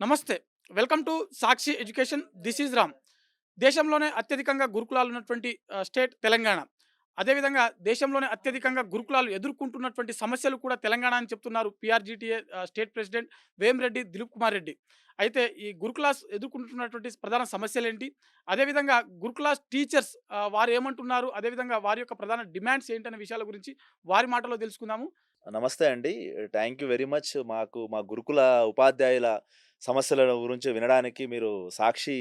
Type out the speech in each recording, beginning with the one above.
నమస్తే. Welcome to Sakshi education. This is Ram. దేశంలోనే అత్యధికంగా గురుకులాలు ఉన్నటువంటి స్టేట్ తెలంగాణ. అదేవిధంగా దేశంలోనే అత్యధికంగా గురుకులాలు ఎదుర్కొంటున్నటువంటి సమస్యలు కూడా తెలంగాణ అని చెప్తున్నారు పీఆర్‌జీటీఏ స్టేట్ ప్రెసిడెంట్ వేమిరెడ్డి దిలీప్ కుమార్ రెడ్డి. అయితే ఈ గురుకులాస్ ఎదుర్కొంటున్నటువంటి ప్రధాన సమస్యలేంటి? అదేవిధంగా గురుకులాస్ టీచర్స్ వారు ఏమంటున్నారు? అదేవిధంగా వారి యొక్క ప్రధాన డిమాండ్స్ ఏంటనే విషయాల గురించి వారి మాటల్లో తెలుసుకుందాము. నమస్తే అండి. Thank you very much. మా గురుకుల ఉపాధ్యాయుల సమస్యల గురించి వినడానికి మీరు సాక్షి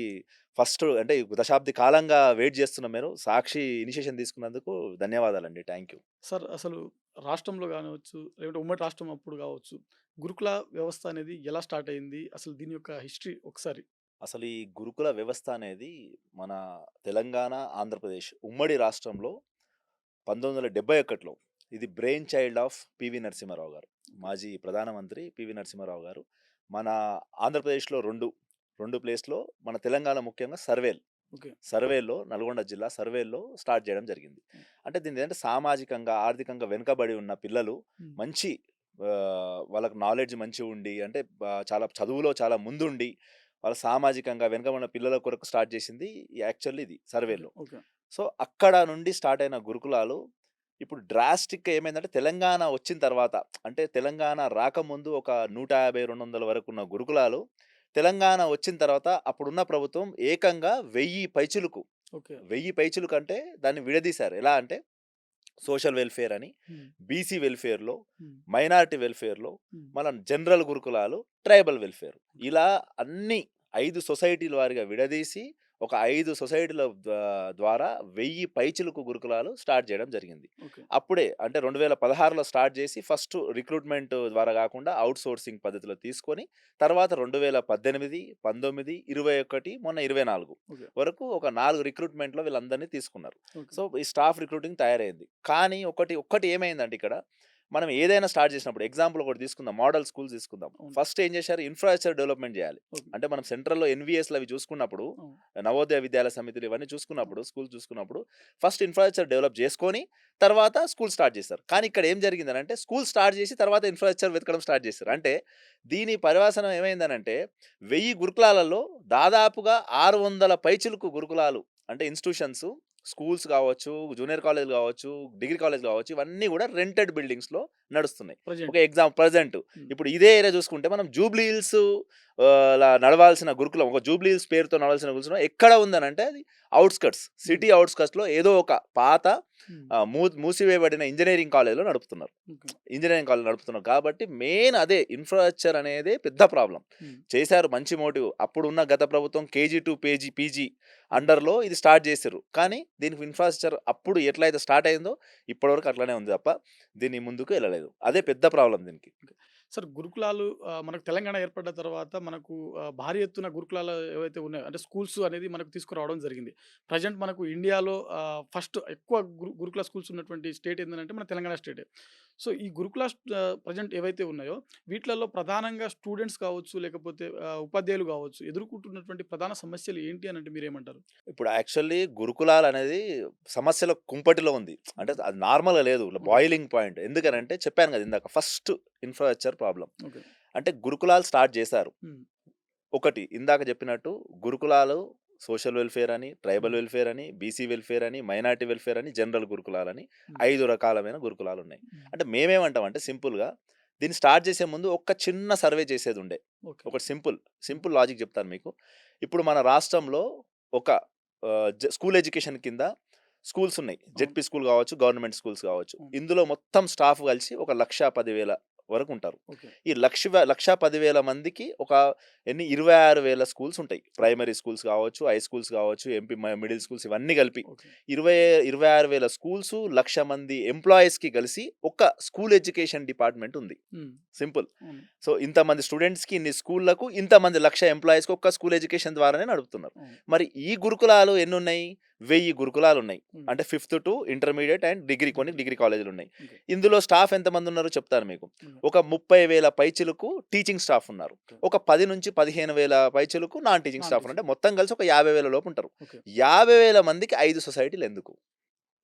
ఫస్ట్ అంటే ఈ దశాబ్ది కాలంగా వెయిట్ చేస్తున్నాం మేము. సాక్షి ఇనిషియేషన్ తీసుకున్నందుకు ధన్యవాదాలండి. Thank you. సార్ అసలు రాష్ట్రంలో కానివచ్చు, లేదంటే ఉమ్మడి రాష్ట్రం అప్పుడు కావచ్చు, గురుకుల వ్యవస్థ అనేది ఎలా స్టార్ట్ అయింది? అసలు దీని యొక్క హిస్టరీ ఒకసారి. అసలు ఈ గురుకుల వ్యవస్థ అనేది మన తెలంగాణ, ఆంధ్రప్రదేశ్ ఉమ్మడి రాష్ట్రంలో 1971లో ఇది brain child of PV Narasimha Rao గారు. మాజీ ప్రధానమంత్రి పివి నరసింహారావు గారు. మన ఆంధ్రప్రదేశ్‌లో 2 ప్లేస్‌లో, మన తెలంగాణ ముఖ్యంగా ఓకే. సర్వేలో నల్గొండ జిల్లా సర్వేలో స్టార్ట్ చేయడం జరిగింది. అంటే దీనిదేంటంటే సామాజికంగా, ఆర్థికంగా వెనుకబడి ఉన్న పిల్లలు హ్మ్. మంచి వాళ్ళకి నాలెడ్జ్ మంచిగుండి అంటే చాలా చదువులో చాలా ముందుండి, వాళ్ళ సామాజికంగా వెనుకబడిన పిల్లల కొరకు స్టార్ట్ చేసింది యాక్చువల్లీ ఇది ఓకే. సర్వేలో. ఓకే. సో, అక్కడ నుండి స్టార్ట్ అయిన గురుకులాలు ఇప్పుడు డ్రాస్టిక్‌గా ఏమైందంటే తెలంగాణ వచ్చిన తర్వాత అంటే తెలంగాణ రాకముందు ఒక 150, 200 వరకున్న గురుకులాలు తెలంగాణ వచ్చిన తర్వాత అప్పుడున్న ప్రభుత్వం ఏకంగా 1000 పైచిలుకు, ఓకే. 1000 పైచిలుకంటే దాన్ని విడదీశారు. ఎలా అంటే సోషల్ వెల్‌ఫేర్ అని, హ్మ్. బీసీ వెల్‌ఫేర్‌లో, హ్మ్. మైనారిటీ వెల్‌ఫేర్‌లో, హ్మ్. మళ్ళా జనరల్ గురుకులాలు, ట్రైబల్ వెల్‌ఫేర్ ఇలా అన్ని 5 సొసైటీల వారీగా విడదీసి ఒక 5 సొసైటీల ద్వారా 1000 పైచిలుకు గురుకులాలు స్టార్ట్ చేయడం జరిగింది. ఓకే. అప్పుడే అంటే 2016లో స్టార్ట్ చేసి ఫస్ట్ రిక్రూట్‌మెంట్ ద్వారా గాకుండా ఔట్‌సోర్సింగ్ పద్ధతిలో తీసుకొని తర్వాత 2018, 19, 21 మొన్న 24 ఓకే. వరకు ఒక 4 రిక్రూట్‌మెంట్‌లో వీళ్ళందరినీ తీసుకున్నారు. ఓకే. సో, ఈ స్టాఫ్ రిక్రూటింగ్ తయారైంది. కానీ ఒక్కటి ఏమైందంటే ఇక్కడ మనం ఏదైనా స్టార్ట్ చేసినప్పుడు ఎగ్జాంపుల్ ఒకటి తీసుకుందాం. మోడల్ స్కూల్స్ తీసుకుందాం. అవును. ఫస్ట్ ఏం చేశారు? ఇన్‌ఫ్రాస్ట్రక్చర్ డెవలప్‌మెంట్ చేయాలి. ఓకే. అంటే మనం సెంట్రల్‌లో ఎన్‌వీఎస్‌లు అవి చూసుకున్నప్పుడు, అవును. నవోదయ విద్యాలయ సమితులు ఇవన్నీ అవును. చూసుకున్నప్పుడు, స్కూల్ చూసుకున్నప్పుడు ఫస్ట్ ఇన్‌ఫ్రాస్ట్రక్చర్ డెవలప్ చేసుకొని తర్వాత స్కూల్ స్టార్ట్ చేశారు. కానీ ఇక్కడ ఏం జరిగిందనంటే స్కూల్ స్టార్ట్ చేసి తర్వాత ఇన్‌ఫ్రాస్ట్రక్చర్ వెతకడం స్టార్ట్ చేశారు. అంటే దీని పర్యవసానం ఏమైందనంటే 1000 గురుకులాలలో దాదాపుగా 600 పైచిలుకు గురుకులాలు అంటే ఇన్‌స్టిట్యూషన్స్, స్కూల్స్ కావచ్చు, జూనియర్ కాలేజ్‌లు కావచ్చు, డిగ్రీ కాలేజ్‌లు కావచ్చు, ఇవన్నీ కూడా రెంటెడ్ బిల్డింగ్స్‌లో నడుస్తున్నాయి. ఒక ప్రెజెంట్. ప్రెజెంట్ హ్మ్. ఇప్పుడు ఇదే ఏరియా చూసుకుంటే మనం జూబ్లీ హిల్స్ లా నడవాల్సిన గురుకులం ఒక జూబ్లీ హిల్స్ పేరుతో నడవాల్సిన గురుకులం ఎక్కడ ఉందనంటే అది హ్మ్. సిటీ ఔట్‌స్కట్స్‌లో ఏదో ఒక పాత హ్మ్. మూసివేయబడిన ఇంజినీరింగ్ కాలేజ్‌లో నడుపుతున్నారు. ఓకే. ఇంజినీరింగ్ కాలేజ్ నడుపుతున్నారు. కాబట్టి మెయిన్ అదే ఇన్‌ఫ్రాస్ట్రక్చర్ అనేదే పెద్ద ప్రాబ్లమ్. హ్మ్. చేశారు మంచి మోటివ్. అప్పుడున్న గత ప్రభుత్వం కేజీ టు పీజీ అండర్‌లో ఇది స్టార్ట్ చేసిర్రు. కానీ దీనికి ఇన్‌ఫ్రాస్ట్రక్చర్ అప్పుడు ఎట్లయితే స్టార్ట్ అయిందో ఇప్పటివరకు అట్లనే ఉంది తప్ప దీని ముందుకు ఎళ్ళలేదు. అదే ఓకే. పెద్ద ప్రాబ్లమ్ దీనికి. ఓకే. సార్ గురుకులాలు మనకు తెలంగాణ ఏర్పడ్డ తర్వాత మనకు భారీ ఎత్తున గురుకులాలు ఏవైతే ఉన్నాయో అంటే స్కూల్స్ అనేది మనకు తీసుకురావడం జరిగింది. ప్రెజెంట్ మనకు ఇండియాలో ఫస్ట్ ఎక్కువ గురుకుల స్కూల్స్ ఉన్నటువంటి స్టేట్ ఏందంటే మన తెలంగాణ స్టేటే. సో, ఈ గురుకుల ప్రెజెంట్ ఏవైతే ఉన్నాయో వీటిలలో ప్రధానంగా స్టూడెంట్స్ కావచ్చు, లేకపోతే ఉపాధ్యాయులు కావచ్చు ఎదుర్కొంటున్నటువంటి ప్రధాన సమస్యలు ఏంటి అనంటే మీరేమంటారు? ఇప్పుడు యాక్చువల్లీ గురుకులాలనేది సమస్యల కుంపటిలో ఉంది. అంటే అది నార్మల్‌గా లేదు. ఓకే. Boiling point. ఓకే. ఎందుకనంటే చెప్పాను కదా! ఇందాక ఫస్ట్ ఇన్‌ఫ్రాస్ట్రక్చర్ ప్రాబ్లమ్. ఓకే. అంటే గురుకులాలు స్టార్ట్ చేశారు. హ్మ్. ఒకటి ఇందాక చెప్పినట్టు గురుకులాలు సోషల్ వెల్‌ఫేర్ అని, ట్రైబల్ హ్మ్. వెల్‌ఫేర్ అని, బీసీ వెల్‌ఫేర్ అని, మైనారిటీ వెల్‌ఫేర్ అని, జనరల్ గురుకులాలని హ్మ్. 5 రకాలమైన గురుకులాలున్నాయి. హ్మ్. అంటే మేమేమంటామంటే సింపుల్‌గా దీన్ని స్టార్ట్ చేసే ముందు ఒక చిన్న సర్వే చేసేదుండే. ఓకే. ఒకటి హ్మ్. సింపుల్ లాజిక్ చెప్తాను మీకు. ఇప్పుడు మన రాష్ట్రంలో ఒక స్కూల్ ఎడ్యుకేషన్ కింద స్కూల్స్ ఉన్నాయి. అవును. జెడ్పీ స్కూల్ కావచ్చు, గవర్నమెంట్ స్కూల్స్ కావచ్చు. అవును. ఇందులో మొత్తం స్టాఫ్ కలిసి ఒక 1,10,000 వరకుంటారు. ఓకే. ఈ 1,10,000 మందికి ఒక 26,000 స్కూల్స్ ఉంటాయి. ఓకే. ప్రైమరీ స్కూల్స్ కావచ్చు, హై స్కూల్స్ కావచ్చు, మిడిల్ స్కూల్స్ ఇవన్నీ కలిపి. ఓకే. 26,000 స్కూల్స్, 1,00,000 మంది ఎంప్లాయీస్‌కి కలిసి ఒక స్కూల్ ఎడ్యుకేషన్ డిపార్ట్‌మెంట్ ఉంది. హ్మ్. సింపుల్. అవును. సో, ఇంతమంది స్టూడెంట్స్‌కి, ఇన్ని స్కూల్‌లకు, ఇంతమంది 1,00,000 ఎంప్లాయీస్‌కి ఒక్క స్కూల్ ఎడ్యుకేషన్ ద్వారానే నడుపుతున్నారు. అవును. మరి ఈ గురుకులాలు ఎన్నున్నాయి? 1000 గురుకులాలున్నాయి. హ్మ్. అంటే fifth to intermediate and degree కొన్ని డిగ్రీ. డిగ్రీ కాలేజీలున్నాయి. ఓకే. ఇందులో స్టాఫ్ ఎంతమందున్నారో చెప్తాను మీకు. ఓకే. ఒక 30,000 పైచిలుకు టీచింగ్ స్టాఫ్ ఉన్నారు. ఓకే. ఒక 10,000-15,000 పైచిలుకు నాన్ టీచింగ్ నాన్ స్టాఫ్ అంటే టీచింగ్. మొత్తం కలిసి ఒక 50,000 లోపు ఉంటారు. ఓకే. 50,000 మందికి 5 సొసైటీలు ఎందుకు?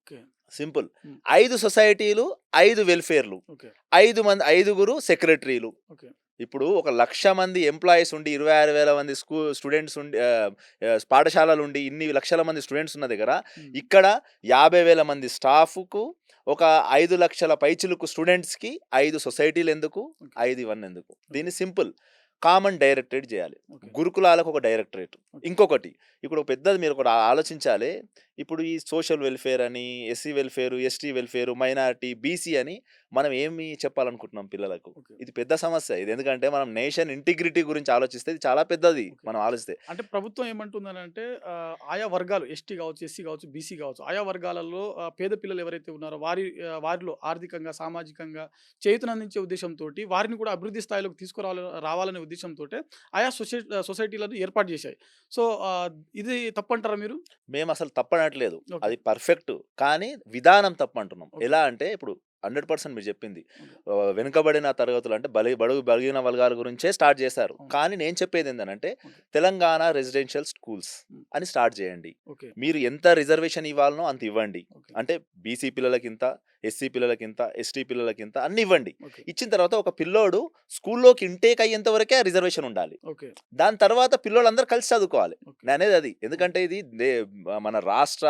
ఓకే. సింపుల్. హ్మ్. 5 సొసైటీలు, 5 వెల్‌ఫేర్‌లు. ఓకే. 5 మంది, ఐదుగురు సెక్రటరీలు. ఓకే. ఇప్పుడు ఒక 1,00,000 మంది ఎంప్లాయీస్ ఉండి, 26,000 మంది స్టూడెంట్స్ ఉండి పాఠశాలలుండి, ఇన్ని లక్షల మంది స్టూడెంట్స్ ఉన్న దగ్గర, హ్మ్. ఇక్కడ 50,000 మంది స్టాఫ్‌కు, ఒక 5,00,000 పైచిలుకు స్టూడెంట్స్‌కి 5 సొసైటీలెందుకు? ఓకే. 5 ఇవన్నెందుకు? ఓకే. దీన్ని సింపుల్. కామన్ డైరెక్టరేట్ జేయాలి. ఓకే. గురుకులాలకు ఒక డైరెక్టరేట్. ఓకే. ఇంకొకటి, ఇప్పుడు పెద్దది మీరొకటి ఆలోచించాలి. ఇప్పుడు ఈ సోషల్ వెల్‌ఫేర్ అని, SC welfare, ST welfare, minority, BC అని మనం ఏమి చెప్పాలనుకుంటున్నాం పిల్లలకు? ఓకే. ఇది పెద్ద సమస్య. ఇది ఎందుకంటే మనం నేషన్ ఇంటిగ్రిటీ గురించి ఆలోచిస్తే ఇది చాలా పెద్దది ఓకే. మనం ఆలోచిస్తే. అంటే ప్రభుత్వం ఏమంటుందనంటే ఆయా వర్గాలు ఎస్టీ కావచ్చు, ఎస్సీ కావచ్చు, బీసీ కావచ్చు. ఆయా వర్గాలలో పేద పిల్లలు ఎవరైతే ఉన్నారో వారిలో ఆర్థికంగా, సామాజికంగా చేయూతనందించే ఉద్దేశంతోటి వారిని కూడా అభివృద్ధి స్థాయిలోకి రావాలనే ఉద్దేశంతోటే ఆయా సొసైటీలను ఏర్పాటు చేశాయి. సో, ఇది తప్పంటారా మీరు? మేమసలు తప్పనట్లేదు. ఓకే. అది పర్ఫెక్ట్. కానీ విధానం తప్పంటున్నాం. ఓకే. ఎలా అంటే ఇప్పుడు 100% మీరు చెప్పింది. ఓకే. వెనుకబడిన తరగతులు అంటే బడుగు బలిగిన వర్గాల గురించే స్టార్ట్ చేశారు. అవును. కానీ నేను చెప్పేదేందనంటే ఓకే. తెలంగాణ రెసిడెన్షియల్ స్కూల్స్ హ్మ్. అని స్టార్ట్ చేయండి. ఓకే. మీరు ఎంత రిజర్వేషన్ ఇవ్వాలనో అంత ఇవ్వండి. ఓకే. అంటే బీసీ పిల్లలకింత, ఎస్సీ పిల్లలకింత, ఎస్టీ పిల్లలకింత అన్ని ఇవ్వండి. ఓకే. ఇచ్చిన తర్వాత ఒక పిల్లోడు స్కూల్లోకి ఇంటేక్ అయ్యేంత వరకే ఆ రిజర్వేషన్ ఉండాలి. ఓకే. దాని తర్వాత పిల్లోళ్ళందరూ కలిసి చదువుకోవాలి. ఓకే. నేననేది అది. ఎందుకంటే ఇది మన రాష్ట్ర,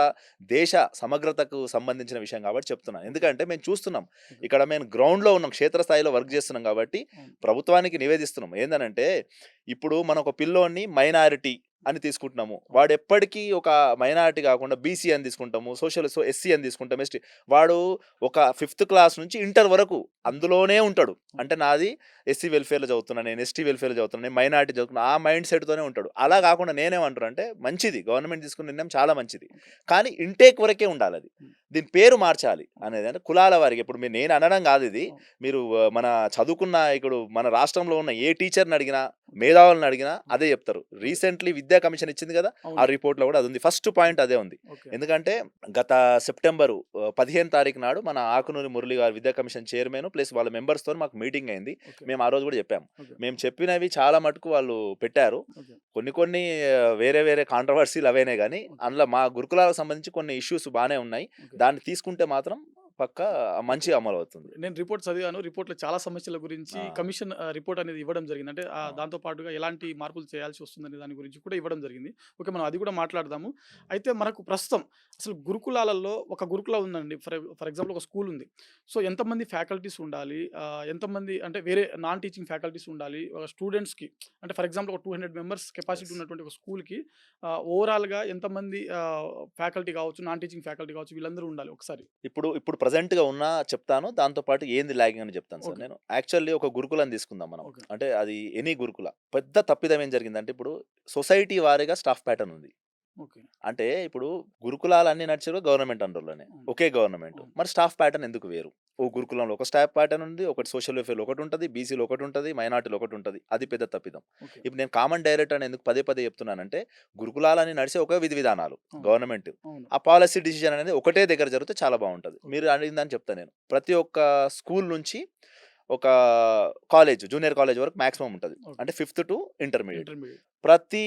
దేశ సమగ్రతకు సంబంధించిన విషయం కాబట్టి చెప్తున్నా. ఎందుకంటే మేము చూస్తున్నాం. ఇక్కడ మేము గ్రౌండ్‌లో ఉన్నాం. క్షేత్రస్థాయిలో వర్క్ చేస్తున్నాం కాబట్టి అవును. ప్రభుత్వానికి నివేదిస్తున్నాం. ఏందనంటే ఇప్పుడు మనం ఒక పిల్లోడిని మైనారిటీ అని తీసుకుంటున్నాము. వాడు ఎప్పటికీ ఒక మైనారిటీ కాకుండా బీసీ అని తీసుకుంటాము. ఎస్సీ అని తీసుకుంటాం. ఎస్టీ. వాడు ఒక 5థ్ క్లాస్ నుంచి ఇంటర్ వరకు అందులోనే ఉంటాడు. అంటే నాది ఎస్సీ వెల్‌ఫేర్‌లో చదువుతున్నా, నేను ఎస్టీ వెల్‌ఫేర్‌లో చదువుతున్నా, నేను మైనారిటీ చదువుతున్నా. ఆ మైండ్ సెట్‌తోనే ఉంటాడు. అలా కాకుండా నేనేమంటున్నా అంటే మంచిది. గవర్నమెంట్ తీసుకున్న నిర్ణయం చాలా మంచిది. కానీ ఇంటేక్ వరకే ఉండాలది. దీని పేరు మార్చాలి అనేది. అంటే కులాల వారికి ఇప్పుడు నేను అనడం కాదు ఇది. మీరు మన చదువుకున్న ఇప్పుడు మన రాష్ట్రంలో ఉన్న ఏ టీచర్‌ని అడిగినా, మేధావులను అడిగినా అదే చెప్తారు. రీసెంట్‌లీ విద్యా కమిషన్ ఇచ్చింది కదా! ఆ అవును. రిపోర్ట్‌లో కూడా అది ఉంది. ఫస్ట్ పాయింట్ అదే ఉంది. ఓకే. ఎందుకంటే గత సెప్టెంబరు 15 తారీఖు నాడు మన ఆకునూరి మురళి గారు విద్యా కమిషన్ చైర్మన్ ప్లస్ వాళ్ళ మెంబర్స్‌తోని మాకు మీటింగ్ అయింది. ఓకే. మేము ఆ రోజు కూడా చెప్పాము. ఓకే. మేము చెప్పినవి చాలా మటుకు వాళ్ళు పెట్టారు. ఓకే. కొన్ని వేరే వేరే కాంట్రోవర్సీలు అవైనాయి గానీ, ఓకే. అందులో మా గురుకులాలకు సంబంధించి కొన్ని ఇష్యూస్ బానే ఉన్నాయి. ఓకే. దాన్ని తీసుకుంటే మాత్రం పక్కా మంచిగా అమలవుతుంది. నేను రిపోర్ట్ చదివాను. రిపోర్ట్‌లో చాలా సమస్యల గురించి ఆ! కమిషన్ రిపోర్ట్ అనేది ఇవ్వడం జరిగింది. అంటే ఆ! దాంతో పాటుగా ఎలాంటి మార్పులు చేయాల్సి వస్తుందనే దాని గురించి కూడా ఇవ్వడం జరిగింది. ఓకే. మనం అది కూడా మాట్లాడదాము. అయితే మనకు ప్రస్తుతం అసలు గురుకులాలలో ఒక గురుకులం ఉందండి. ఫర్ ఎగ్జాంపుల్ ఒక స్కూల్ ఉంది. సో, ఎంతమంది ఫ్యాకల్టీస్ ఉండాలి? ఎంతమంది అంటే వేరే నాన్ టీచింగ్ ఫ్యాకల్టీస్ ఉండాలి? స్టూడెంట్స్‌కి అంటే ఫర్ ఎగ్జాంపుల్ ఒక 200 మెంబర్స్ కెపాసిటీ యెస్. ఉన్నటువంటి ఒక స్కూల్‌కి ఓవరాల్‌గా ఎంతమంది ఫ్యాకల్టీ కావచ్చు, నాన్ టీచింగ్ ఫ్యాకల్టీ కావచ్చు వీళ్ళందరూ ఉండాలి ఒకసారి? ఇప్పుడు ప్రెజెంట్‌గా ఉన్న చెప్తాను. దాంతో పాటు ఏంది లాగింగ్ అని చెప్తాను సార్ ఓకే. నేను. యాక్చువల్లీ ఒక గురుకులం తీసుకుందాం మనం. ఓకే. అంటే అది ఎనీ గురుకుల. పెద్ద తప్పిదం ఏం జరిగిందంటే ఇప్పుడు సొసైటీ వారీగా స్టాఫ్ ప్యాటర్న్ ఉంది. ఓకే. అంటే ఇప్పుడు గురుకులాలన్నీ నడిచేవి గవర్నమెంట్ అండర్‌లోనే. అవును. ఒకే గవర్నమెంట్. అవును. మరి స్టాఫ్ ప్యాటర్న్ ఎందుకు వేరు? ఓ గురుకులంలో ఒక స్టాఫ్ ప్యాటర్న్ ఉంది. ఒకటి సోషల్ వెల్‌ఫేర్‌లో ఒకటుంటది. బీసీలో ఒకటుంటది. మైనారిటీలో ఒకటుంటది. అది పెద్ద తప్పిదం. ఓకే. ఇప్పుడు నేను కామన్ డైరెక్టర్ అని ఎందుకు పదే పదే చెప్తున్నానంటే గురుకులాలన్నీ నడిసే ఒక విధి విధానాలు అవును. గవర్నమెంట్. అవును. ఆ పాలిసీ డిసిషన్ అనేది ఒకటే దగ్గర జరిగితే చాలా బావుంటది. ఓకే. మీరు అడిగిందని చెప్తా నేను. ప్రతి ఒక్క స్కూల్ నుంచి ఒక జూనియర్ కాలేజ్ వరకు మాక్సిమం ఉంటది. ఓకే. అంటే 5థ్ టు ఇంటర్మీడియేట్. ఇంటర్మీడియేట్. ప్రతి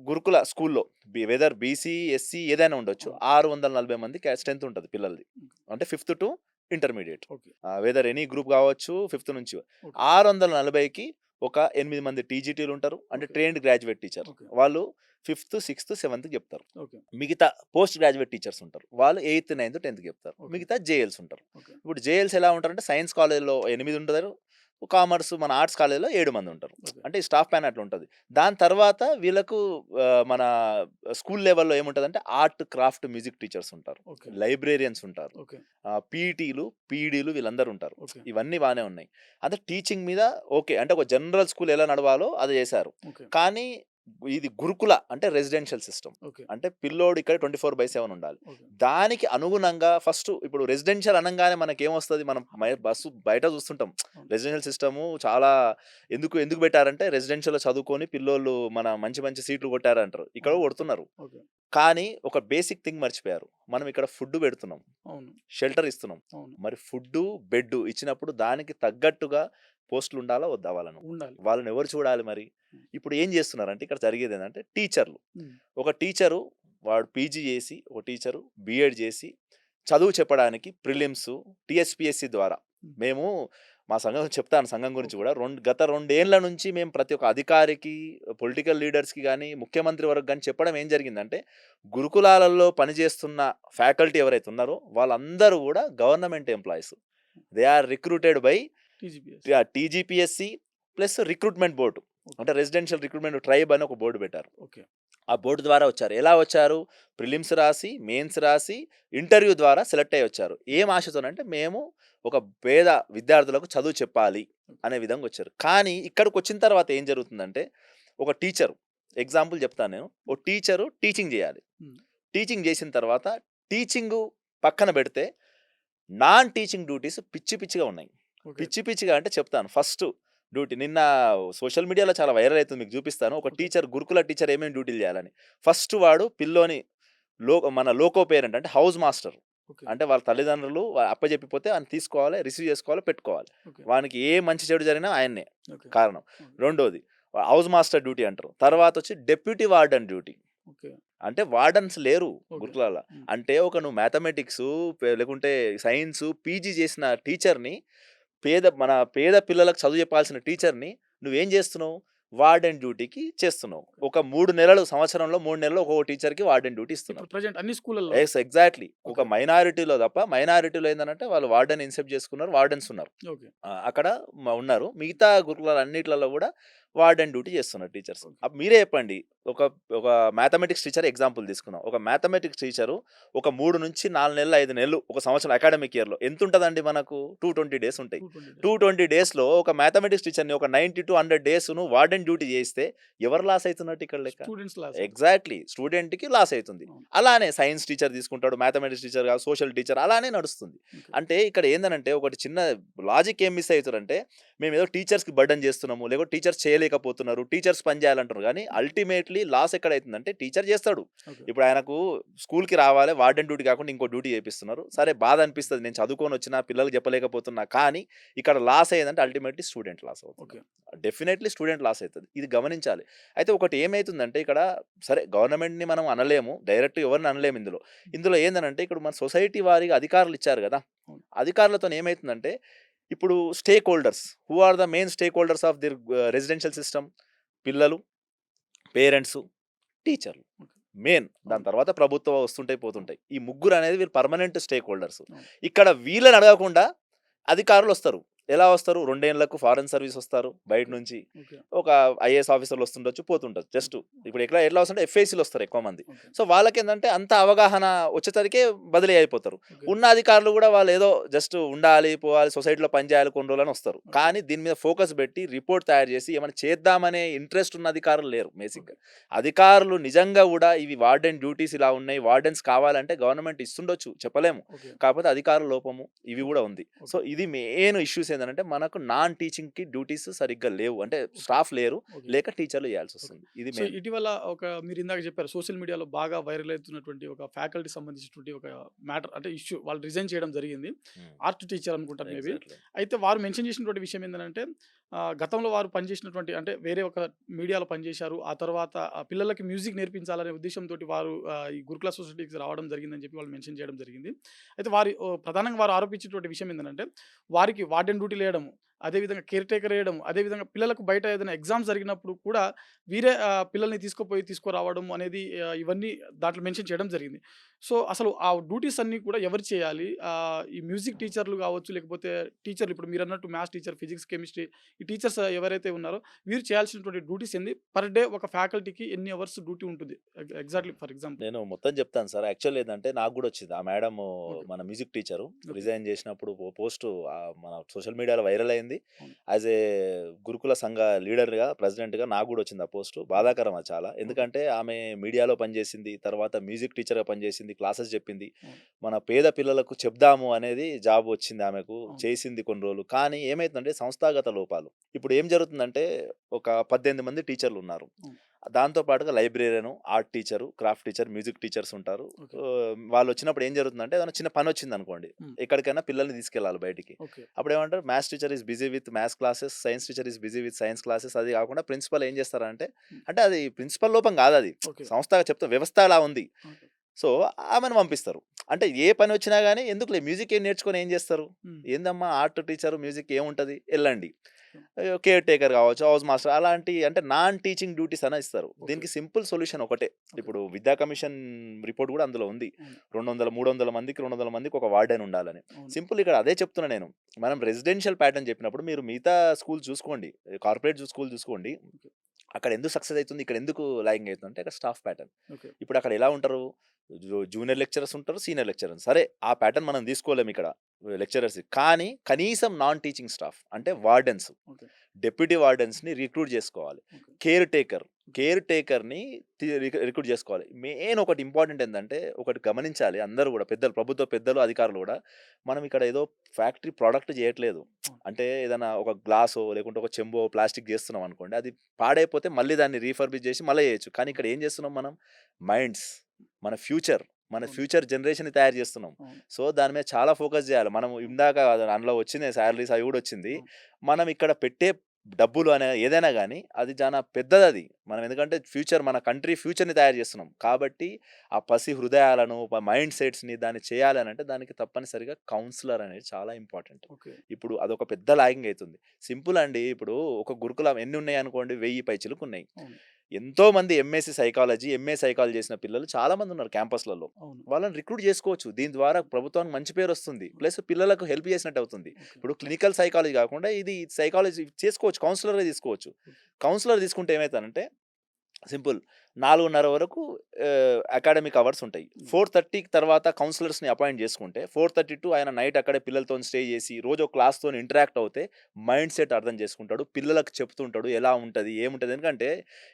గురుకుల స్కూల్‌లో వెదర్ బీసీ, ఎస్సీ ఏదైనా ఉండొచ్చు. అవును. 640 మంది స్ట్రెంత్ ఉంటది పిల్లలది. ఓకే. అంటే fifth to intermediate. Okay. Weather any group కావచ్చు 5థ్ నుంచి. ఓకే. 640కి ఒక 8 మంది టీజీటీలు ఉంటారు. అంటే okay. Trained graduate teacher. Okay. వాళ్ళు 5థ్, 6థ్, 7థ్‌కి చెప్తారు. ఓకే. మిగతా పోస్ట్ గ్రాడ్యుయేట్ టీచర్స్ ఉంటారు. వాళ్ళు 8థ్, 9థ్, 10థ్‌కి చెప్తారు. ఓకే. మిగతా జేఎల్స్ ఉంటారు. ఓకే. ఇప్పుడు జేఎల్స్ ఎలా ఉంటారంటే సైన్స్ కాలేజ్‌లో 8 ఉంటారు. కామర్స్ మన ఆర్ట్స్ కాలేజ్‌లో 7 మంది ఉంటారు. ఓకే. అంటే ఈ స్టాఫ్ ప్యాన్ అట్లా ఉంటది. దాని తర్వాత వీళ్ళకు మన స్కూల్ లెవెల్‌లో ఏముంటదంటే ఆర్ట్, క్రాఫ్ట్, మ్యూజిక్ టీచర్స్ ఉంటారు. ఓకే. లైబ్రేరియన్స్ ఉంటారు. ఓకే. పీఈటీలు, పీఈడీలు వీళ్ళందరూ ఉంటారు. ఓకే. ఇవన్నీ బానే ఉన్నాయి. అంటే టీచింగ్ మీద ఓకే. అంటే ఒక జనరల్ స్కూల్ ఎలా నడవాలో అది చేశారు. ఓకే. కానీ ఇది గురుకుల అంటే రెసిడెన్షియల్ సిస్టమ్. ఓకే. అంటే పిల్లోడు ఇక్కడ 24/7 ఉండాలి. ఓకే. దానికి అనుగుణంగా ఫస్ట్ ఇప్పుడు రెసిడెన్షియల్ అనంగానే మనకేమొస్తది? మనం బస్సు బయట చూస్తుంటాం. అవును. రెసిడెన్షియల్ సిస్టము చాలా ఎందుకు పెట్టారంటే రెసిడెన్షియల్‌లో చదువుకొని పిల్లోళ్ళు మంచి మంచి సీట్లు కొట్టారంటారు. ఇక్కడ అవును. కొడుతున్నారు. ఓకే. కానీ ఒక బేసిక్ థింగ్ మర్చిపోయారు. మనం ఇక్కడ ఫుడ్ పెడుతున్నాం. అవును. షెల్టర్ ఇస్తున్నాం. అవును. మరి ఫుడ్డు, బెడ్డు ఇచ్చినప్పుడు దానికి తగ్గట్టుగా పోస్టులుండాలా? వద్దా వాళ్ళను? ఉండాలి. వాళ్ళని ఎవరు చూడాలి మరి? హ్మ్. ఇప్పుడు ఏం చేస్తున్నారంటే ఇక్కడ జరిగేదేంటంటే టీచర్లు. హ్మ్. ఒక టీచరు వాడు పీజీ చేసి, ఒక టీచరు బీఎడ్ చేసి, చదువు చెప్పడానికి ప్రిలిమ్స్, టీఎస్‌పీఎస్‌సీ ద్వారా హ్మ్. మేము మా సంఘం చెప్తాను సంఘం గురించి కూడా గత 2 ఏండ్ల నుంచి మేము ప్రతి ఒక్క అధికారికి, పొలిటికల్ లీడర్స్‌కి గాని, ముఖ్యమంత్రి వరకు గాని చెప్పడం ఏం జరిగిందంటే, గురుకులాలలో పనిచేస్తున్న ఫ్యాకల్టీ ఎవరైతే ఉన్నారో వాళ్ళందరూ కూడా government employees. They are recruited by TGPS. TGPSC plus recruitment board. Okay. అంటే రెసిడెన్షియల్ రిక్రూట్‌మెంట్ ట్రైబ్ అని ఒక బోర్డ్ పెట్టారు. ఓకే. ఆ బోర్డ్ ద్వారా వచ్చారు. ఎలా వచ్చారు? ప్రిలిమ్స్ రాసి, మెయిన్స్ రాసి, ఇంటర్వ్యూ ద్వారా సెలెక్ట్ అయ్యి వచ్చారు. ఏం ఆశతోనంటే మేము ఒక పేద విద్యార్థులకు చదువు చెప్పాలి అనే విధంగా వచ్చారు. కానీ ఇక్కడికొచ్చిన తర్వాత ఏం జరుగుతుందంటే, ఒక టీచరు ఎగ్జాంపుల్ చెప్తాను నేను. ఓ టీచరు టీచింగ్ చేయాలి. హ్మ్. టీచింగ్ చేసిన తర్వాత టీచింగు పక్కన పెడితే, నాన్ టీచింగ్ డ్యూటీస్ పిచ్చి పిచ్చిగా ఉన్నాయి. ఓకే. పిచ్చి పిచ్చిగా అంటే చెప్తాను. ఫస్ట్ డ్యూటీ నిన్న సోషల్ మీడియాలో చాలా వైరల్ అవుతుంది. మీకు చూపిస్తాను. ఒక ఓకే. టీచర్ గురుకుల టీచర్ ఏమేమి డ్యూటీలు చేయాలని. ఫస్ట్ వాడు పిల్లోని మన లోకో పేరెంట్ అంటే హౌస్ మాస్టర్. ఓకే. అంటే వాళ్ళ తల్లిదండ్రులు అప్పజెప్పిపోతే ఆయన తీసుకోవాలి, రిసీవ్ చేసుకోవాలి, పెట్టుకోవాలి. ఓకే. వానికి ఏ మంచి చెడు జరిగినా ఆయన్నే ఓకే. కారణం. ఓకే. రెండోది హౌస్ మాస్టర్ డ్యూటీ అంటారు. తర్వాత వచ్చి డెప్యూటీ వార్డెన్ డ్యూటీ. ఓకే. అంటే వార్డన్స్ లేరు ఓకే. గురుకులాల. హ్మ్. అంటే నువ్వు మ్యాథమెటిక్స్ లేకుంటే సైన్స్ పీజీ చేసిన టీచర్‌ని మన పేద పిల్లలకు చదువు చెప్పాల్సిన టీచర్‌ని నువ్వేం చేస్తున్నావు? వార్డెన్ డ్యూటీకి చేస్తున్నావు. ఒక 3 నెలలు సంవత్సరంలో 3 నెలలు ఒక్కొక్క టీచర్‌కి వార్డెన్ డ్యూటీ ఇస్తున్నారు. ఇప్పుడు ప్రెజెంట్ అన్ని స్కూళ్ళల్లో. ఎగ్జాక్ట్‌లీ. ఒక ఓకే. మైనారిటీలో తప్ప మైనారిటీలో ఏందనంటే వాళ్ళు వార్డెన్ ఇన్సెప్ట్ చేసుకున్నారు. వార్డెన్స్ ఉన్నారు. ఓకే. అక్కడ ఉన్నారు. మిగతా గురుకులాలన్నిట్లలో కూడా వార్డెన్ డ్యూటీ చేస్తున్నారు టీచర్స్. ఓకే. మీరే చెప్పండి. ఒక ఒక మ్యాథమెటిక్స్ టీచర్ ఎగ్జాంపుల్ తీసుకుందాం. ఒక మ్యాథమెటిక్స్ టీచరు ఒక 3-4 నెలలు, 5 నెలలు ఒక సంవత్సరం అకాడమిక్ ఇయర్‌లో ఎంతుంటదండి మనకు? 220 డేస్ ఉంటాయి. 220 డేస్. 220 డేస్‌లో ఒక మ్యాథమెటిక్స్ టీచర్‌ని ఒక 90-100 డేస్ నువ్వు వార్డెన్ డ్యూటీ చేయిస్తే ఎవరు లాస్ అయితున్నట్టు ఇక్కడ లెక్క? Students loss. ఎగ్జాక్ట్‌లీ. స్టూడెంట్‌కి లాస్ అయితుంది. అవును. అలానే సైన్స్ టీచర్ తీసుకుంటాడు, మ్యాథమెటిక్స్ టీచర్ కాదు, సోషల్ టీచర్ అలానే నడుస్తుంది. ఓకే. అంటే ఇక్కడ ఏందనంటే ఒకటి చిన్న లాజిక్ ఏం మిస్ అయితురంటే, మేమేదో టీచర్స్‌కి బర్డెన్ చేస్తున్నాము, లేకపోతే టీచర్స్ చేయలేకపోతున్నారు, టీచర్స్ పని చేయాలంటున్నారు. కానీ అల్టిమేట్‌లీ లాస్ ఎక్కడైతుందంటే టీచర్ చేస్తాడు. ఓకే. ఇప్పుడు ఆయనకు స్కూల్‌కి రావాలి, వార్డెన్ డ్యూటీ కాకుండా ఇంకో డ్యూటీ చేపిస్తున్నారు. సరే బాధ అనిపిస్తది. నేను చదువుకొనొచ్చినా, పిల్లలకి చెప్పలేకపోతున్నా. కానీ ఇక్కడ లాస్ అయ్యేదంటే అల్టిమేట్‌లీ స్టూడెంట్ లాస్ అవుతుంది. ఓకే. డెఫినెట్‌లీ స్టూడెంట్ లాస్ అయితది. ఇది గమనించాలి. అయితే ఒకటి ఏమైతుందంటే ఇక్కడ సరే గవర్నమెంట్‌ని మనం అనలేము. డైరెక్ట్ ఎవరిని అనలేము ఇందులో. ఇందులో ఏందనంటే ఇక్కడ మన సొసైటీ వారికి అధికారులు ఇచ్చారు గదా! అవును. అధికారులతోని ఏమైతుందంటే ఇప్పుడు stake holders who are the main stake holders of their residential system పిల్లలు, పేరెంట్సు, టీచర్లు. ఓకే. మెయిన్. దాని అవును. తర్వాత ప్రభుత్వం వస్తుంటాయి, పోతుంటాయి. ఈ ముగ్గురు అనేది వీళ్ళు పర్మనెంట్ స్టేక్ హోల్డర్స్. అవును. ఇక్కడ వీళ్ళని అడగకుండా అధికారులొస్తారు. ఎలా వస్తారు? 2 ఏండ్లకు ఫారెన్ సర్వీస్ వస్తారు బయట ఓకే. నుంచి. ఓకే. ఒక ఐఏఎస్ ఆఫీసర్లు వస్తుండొచ్చు, పోతుండొచ్చు. జస్ట్ ఇప్పుడు ఎట్లా వస్తుంటే ఎఫ్ఏసీలు వస్తారు ఎక్కువ మంది. ఓకే. సో వాళ్ళకేందంటే అంత అవగాహన వచ్చేసరికే బదిలీ అయిపోతారు. ఓకే. ఉన్న అధికారులు కూడా వాళ్ళు ఏదో జస్ట్ ఉండాలి, పోవాలి, సొసైటీలో పని చేయాలి కొన్ని రోజులని వస్తారు. ఓకే. కానీ దీని మీద ఫోకస్ పెట్టి రిపోర్ట్ తయారు చేసి ఏమైనా చేద్దామనే ఇంట్రెస్ట్ ఉన్న అధికారులు లేరు బేసిక్‌గా. అధికారులు నిజంగా కూడా ఇవి వార్డెన్ డ్యూటీస్ ఇలా ఉన్నాయి, వార్డెన్స్ కావాలంటే గవర్నమెంట్ ఇస్తుండొచ్చు, చెప్పలేము. ఓకే. కాకపోతే అధికారుల లోపము ఇవి కూడా ఉంది. So okay. ఇది మెయిన్ ఇష్యూస్ ఏంటంటే మనకు నాన్ టీచింగ్‌కి డ్యూటీస్ సరిగ్గా లేవు. అంటే స్టాఫ్ లేరు, ఓకే. లేక టీచర్లు చేయాల్సొస్తుంది. ఇది సో మెయిన్. ఇటీవల మీరు ఇందాక చెప్పారు సోషల్ మీడియాలో బాగా వైరల్ అవుతున్నటువంటి ఒక ఫ్యాకల్టీ సంబంధించినటువంటి ఒక మ్యాటర్ అంటే ఇష్యూ వాళ్ళు రిజైన్ చేయడం జరిగింది. హ్మ్. ఆర్ట్ టీచర్ అనుకుంటాను మేబీ. ఎగ్జాక్ట్‌లీ. అయితే వారు మెన్షన్ చేసినటువంటి విషయం ఏంటంటే గతంలో వారు పనిచేసినటువంటి అంటే వేరే ఒక మీడియాలో పనిచేశారు. ఆ తర్వాత పిల్లలకి మ్యూజిక్ నేర్పించాలనే ఉద్దేశంతోటి వారు ఈ గురుకుల సొసైటీకి రావడం జరిగిందని చెప్పి వాళ్ళు మెన్షన్ చేయడం జరిగింది. అయితే ప్రధానంగా వారు ఆరోపించినటువంటి విషయం ఏంటంటే వారికి వార్డెన్ డ్యూటీలు వేయడము, అదేవిధంగా కేర్ టేకర్ వేయడం, అదేవిధంగా పిల్లలకు బయట ఏదైనా ఎగ్జామ్స్ జరిగినప్పుడు కూడా వీరే పిల్లల్ని తీసుకురావడం అనేది ఇవన్నీ దాంట్లో మెన్షన్ చేయడం జరిగింది. సో, అసలు ఆ డ్యూటీస్ అన్నీ కూడా ఎవరు చేయాలి? ఈ మ్యూజిక్ టీచర్లు కావచ్చు, లేకపోతే టీచర్లు ఇప్పుడు మీరన్నట్టు మ్యాథ్స్ టీచర్, ఫిజిక్స్, కెమిస్ట్రీ ఈ టీచర్స్ ఎవరైతే ఉన్నారో వీరు చేయాల్సినటువంటి డ్యూటీస్ ఏంది? పర్ డే ఒక ఫ్యాకల్టీకి ఎన్ని అవర్స్ డ్యూటీ ఉంటుంది? Exactly for example. నేను మొత్తం చెప్తాను సార్. యాక్చువల్ ఏందంటే నాకు గూడా వచ్చింది. ఆ మేడము ఓకే. మన మ్యూజిక్ టీచరు ఓకే. రిజైన్ చేసినప్పుడు పోస్టు మన సోషల్ మీడియాలో వైరల్ అయింది. అవును. యాస్ ఏ గురుకుల సంఘ లీడర్‌గా, ప్రెసిడెంట్‌గా నాకు గూడా వచ్చింది ఆ పోస్టు. బాధాకరం అది చాలా. ఓకే. ఎందుకంటే ఆమె మీడియాలో పనిచేసింది. తర్వాత మ్యూజిక్ టీచర్‌గా పనిచేసింది. క్లాసెస్ చెప్పింది. అవును. మన పేద పిల్లలకు చెప్దాము అనేది జాబ్ వచ్చింది ఆమెకు. అవును. చేసింది కొన్ని రోజులు. కానీ ఏమైతుందంటే సంస్థాగత లోపాలు. ఇప్పుడు ఏం జరుగుతుందంటే ఒక 18 మంది టీచర్లున్నారు. అవును. దాంతో పాటుగా లైబ్రేరియను, art teacher, craft teacher, music teachers ఉంటారు. ఓకే. వాళ్ళొచ్చినప్పుడు ఏం జరుగుతుందంటే ఏదైనా చిన్న పనొచ్చిందనుకోండి, హ్మ్. ఎక్కడికైనా పిల్లల్ని తీసుకెళ్ళాలి బయటికి. ఓకే. అప్పుడేమంటారు maths teacher is busy with maths classes, science teacher is busy with science classes. అది కాకుండా ప్రిన్సిపల్ ఏం చేస్తారంటే, హ్మ్. అంటే అది ప్రిన్సిపల్ లోపం కాదది. ఓకే. సంస్థగా చెప్తా వ్యవస్థ అలా ఉంది. ఓకే. సో, ఆమెను పంపిస్తారు. అంటే ఏ పనొచ్చినా గాని ఎందుకులే మ్యూజిక్ ఏం నేర్చుకొని ఏం జేస్తారు? హ్మ్. ఏందమ్మా ఆర్ట్ టీచరు, మ్యూజిక్ ఏముంటది? ఎళ్ళండి. హ్మ్. కేర్ టేకర్ గావచ్చు, హౌస్ మాస్టర్ అలాంటి అంటే నాన్ టీచింగ్ డ్యూటీస్ అనే ఇస్తారు. ఓకే. దీనికి సింపుల్ సొల్యూషన్ ఒకటే. ఓకే. ఇప్పుడు విద్యా కమిషన్ రిపోర్ట్ గూడా అందులో ఉంది. అవును. 200, 300 మందికి 200 మందికి ఒక వార్డెన్ ఉండాలని. అవును. సింపుల్ ఇక్కడ అదే చెప్తున్నా నేను. మనం రెసిడెన్షియల్ ప్యాటర్న్ చెప్పినప్పుడు మీరు మిగతా స్కూల్ చూసుకోండి. కార్పొరేట్ స్కూల్ చూసుకోండి. ఓకే. అక్కడ ఎందుకు సక్సెస్ అయితుంది? ఇక్కడ ఎందుకు లాగింగ్ అయితుందంటే అక్కడ స్టాఫ్ ప్యాటర్న్. ఓకే. ఇప్పుడు అక్కడ ఎలా ఉంటారు? జూనియర్ లెక్చరర్స్ ఉంటారు, సీనియర్ లెక్చరర్స్. సరే ఆ ప్యాటర్న్ మనం తీసుకోలేము ఇక్కడ లెక్చరర్స్‌కి. కానీ కనీసం నాన్ టీచింగ్ స్టాఫ్ అంటే వార్డెన్స్, ఓకే. డెప్యూటీ వార్డెన్స్‌ని రిక్రూట్ చేసుకోవాలి. ఓకే. Caretaker, okay. కేర్ టేకర్‌ని రిక్రూట్ చేసుకోవాలి. మెయిన్ ఒకటి ఇంపార్టెంట్ ఏందంటే ఒకటి గమనించాలి అందరూ గూడా పెద్దలు, ప్రభుత్వ పెద్దలు, అధికారులు గూడా. మనం ఇక్కడ ఏదో ఫ్యాక్టరీ ప్రొడక్ట్ చేయట్లేదు. అవును. అంటే ఏదైనా ఒక గ్లాసో లేకుంటే ఒక చెంబో ప్లాస్టిక్ చేస్తున్నాం అనుకోండి. అది పాడైపోతే మళ్ళీ దాన్ని రీఫర్బిష్ చేసి మళ్ళీ చేయొచ్చు. కానీ ఇక్కడ ఏం చేస్తున్నాం మనం? మైండ్స్, మన ఫ్యూచర్, మన అవును. ఫ్యూచర్ జనరేషన్‌ని తయారు చేస్తున్నాం. అవును. సో, దాని మీద చాలా ఫోకస్ చేయాలి. మనం అవును. ఇందాక అందులో వచ్చినాయి సాలరీస్ అవి కూడా వచ్చింది. అవును. మనం ఇక్కడ పెట్టే డబ్బులు అనే ఏదైనా గాని అది చానా పెద్దదది. మనం ఎందుకంటే ఫ్యూచర్ మన కంట్రీ ఫ్యూచర్‌ని తయారు చేస్తున్నాం. కాబట్టి ఆ పసి హృదయాలను, మైండ్ సెట్స్‌ని దాన్ని చేయాలనంటే దానికి తప్పనిసరిగా కౌన్సిలర్ అనేది చాలా ఇంపార్టెంట్. ఓకే. ఇప్పుడు అదొక పెద్ద లాగింగ్ అయితుంది. సింపుల్ అండి. ఇప్పుడు ఒక గురుకులం ఎన్ని ఉన్నాయనుకోండి 1000 పైచిలుకున్నాయి. అవును. ఎంతోమంది ఎంఎస్‌సి సైకాలజీ, ఎంఏ సైకాలజీ చేసిన పిల్లలు చాలా మందున్నారు క్యాంపస్‌లలో. అవును. వాళ్ళని రిక్రూట్ చేసుకోవచ్చు. దీని ద్వారా ప్రభుత్వానికి మంచి పేరొస్తుంది. ప్లస్ పిల్లలకు హెల్ప్ చేసినట్టు అవుతుంది. ఓకే. ఇప్పుడు క్లినికల్ సైకాలజీ కాకుండా ఇది సైకాలజీ చేసుకోవచ్చు. కౌన్సిలర్‌గా తీసుకోవచ్చు. ఓకే. కౌన్సిలర్ తీసుకుంటే ఏమైతదంటే సింపుల్ 4:30 వరకు అకాడమిక్ అవర్స్ ఉంటాయి. హ్మ్. 4:30 తర్వాత కౌన్సిలర్స్‌ని అపాయింట్ చేసుకుంటే 4:30 టు ఆయన నైట్ అక్కడే పిల్లలతోని స్టే చేసి రోజు ఒక క్లాస్‌తోని ఇంటరాక్ట్ అవుతే మైండ్ సెట్ అర్థం చేసుకుంటాడు. పిల్లలకు చెప్తుంటాడు ఎలా ఉంటది? ఏముంటది? ఎందుకంటే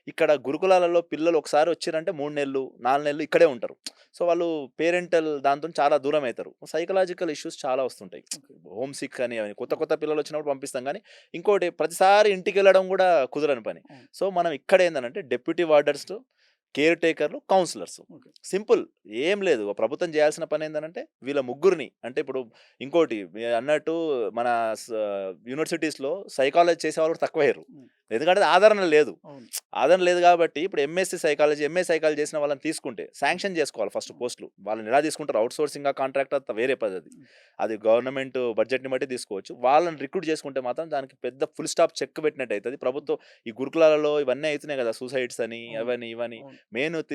ఇక్కడ గురుకులాలలో పిల్లలు ఒకసారి వచ్చిర్రంటే 3 నెలలు, 4 నెలలు ఇక్కడే ఉంటారు. సో, వాళ్ళు పేరెంటల్ దాంతోని చాలా దూరం అయితారు. సైకలాజికల్ ఇష్యూస్ చాలా వస్తుంటాయి. ఓకే. హోమ్ సిక్ అని అవని కొత్త అవును. కొత్త పిల్లలు వచ్చినప్పుడు పంపిస్తాం గానీ, ఇంకోటి ప్రతిసారి ఇంటికెళ్ళడం గూడా కుదరని పని. అవును. సో, మనం ఇక్కడ ఏందనంటే డెప్యూటీ వార్డర్స్, కేర్ టేకర్‌లు, కౌన్సిలర్స్. ఓకే. సింపుల్. ఏం లేదు. ప్రభుత్వం చేయాల్సిన పనేందనంటే వీళ్ళ ముగ్గురిని అంటే ఇప్పుడు ఇంకోటి మీరన్నట్టు మన స యూనివర్సిటీస్‌లో సైకాలజీ చేసేవాళ్ళు కూడా తక్కువయ్యారు. హ్మ్. ఎందుకంటే ఆదరణ లేదు. అవును. ఆదరణ లేదు కాబట్టి ఇప్పుడు ఎంఎస్‌సి సైకాలజీ, ఎంఏ సైకాలజీ చేసిన వాళ్ళని తీసుకుంటే శాంక్షన్ చేసుకోవాలి ఫస్ట్ అవును. పోస్టులు. వాళ్ళని ఎలా తీసుకుంటారు? ఔట్‌సోర్సింగా, కాంట్రాక్టా వేరే పద్ధతి. హ్మ్. అది గవర్నమెంట్ బడ్జెట్‌ని బట్టి తీసుకోవచ్చు. వాళ్ళని రిక్రూట్ చేసుకుంటే మాత్రం దానికి పెద్ద ఫుల్ స్టాప్ చెక్ పెట్టినట్టయితది. ప్రభుత్వం ఈ గురుకులాలలో ఇవన్నీ అయితున్నాయి కదా! సూసైడ్స్ అని, అవును. అవని, ఇవని. అవును.